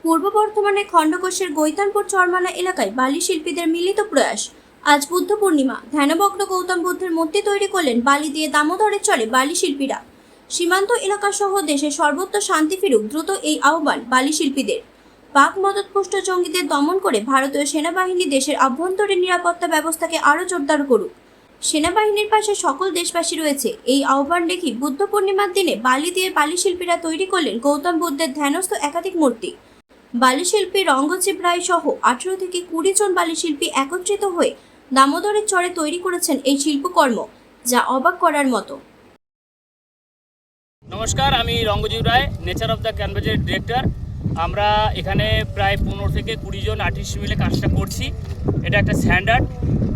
পূর্ব বর্ধমানে খণ্ডঘোষের গৈতানপুর চরমানা এলাকায় বালি শিল্পীদের মিলিত প্রয়াস। আজ বুদ্ধ পূর্ণিমা, ধ্যানভগ্ন গৌতম বুদ্ধের মূর্তি তৈরি করলেন বালি দিয়ে দামোদরের চরে বালি শিল্পীরা। সীমান্ত এলাকা সহ দেশে সর্বত্র শান্তি ফিরুক, দ্রুত এই আহ্বান বালি শিল্পীদের। পাক মদতপুষ্ট জঙ্গিদের দমন করে ভারতীয় সেনাবাহিনী দেশের আভ্যন্তরীণ নিরাপত্তা ব্যবস্থাকে আরও জোরদার করুক। সেনাবাহিনীর পাশে সকল দেশবাসী রয়েছে, এই আহ্বান রেখে বুদ্ধ পূর্ণিমার দিনে বালি দিয়ে বালি শিল্পীরা তৈরি করলেন গৌতম বুদ্ধের ধ্যানস্থ একাধিক মূর্তি। বালিশিল্পী রঙ্গজীব রায় সহ 18 থেকে 20 জন বালিশিল্পী একত্রিত হয়ে দামোদরের চরে তৈরি করেছেন এই শিল্পকর্ম, যা অবাক করার মতো। নমস্কার, আমি রঙ্গজীব রায়, নেচার অফ দ্য ক্যানভাসের ডিরেক্টর। আমরা এখানে প্রায় 15 থেকে 20 জন আর্টিস্ট মিলে কাজটা করছি। এটা একটা স্ট্যান্ডার্ড।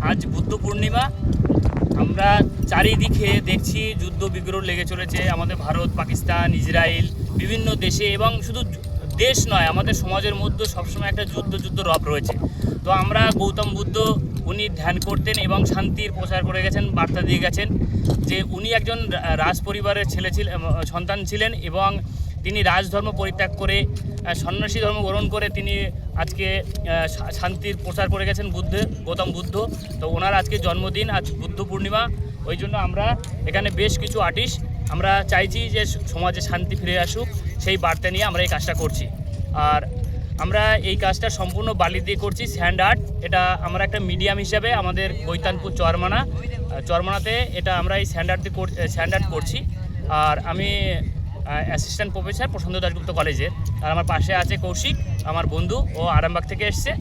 আজ বুদ্ধ পূর্ণিমা, আমরা চারিদিকে দেখছি যুদ্ধ বিগ্রহ লেগে চলেছে আমাদের ভারত, পাকিস্তান, ইসরায়েল, বিভিন্ন দেশে, এবং শুধু দেশ নয়, আমাদের সমাজের মধ্যে সবসময় একটা যুদ্ধ রব রয়েছে। তো আমরা গৌতম বুদ্ধ, উনি ধ্যান করতেন এবং শান্তির প্রচার করে গেছেন, বার্তা দিয়ে গেছেন যে উনি একজন রাজ পরিবারের সন্তান ছিলেন এবং তিনি রাজধর্ম পরিত্যাগ করে সন্ন্যাসী ধর্ম গ্রহণ করে তিনি আজকে শান্তির প্রচার করে গেছেন গৌতম বুদ্ধ। তো ওনার আজকে জন্মদিন, আজ বুদ্ধ পূর্ণিমা। ওই জন্য আমরা এখানে বেশ কিছু আর্টিস্ট আমরা চাইছি যে সমাজে শান্তি ফিরে আসুক, সেই বার্তা নিয়ে আমরা এই কাজটা করছি। আর আমরা এই কাজটা সম্পূর্ণ বালি দিয়ে করছি, স্যান্ড আর্ট। এটা আমরা একটা মিডিয়াম হিসাবে আমাদের গৈতানপুর চরমানাতে এটা আমরা এই স্যান্ড আর্ট করছি। আর আমি অ্যাসিস্ট্যান্ট প্রফেসর প্রশান্ত দাশগুপ্ত কলেজের। আর আমার পাশে আছে কৌশিক, আমার বন্ধু, ও আরামবাগ থেকে এসছে।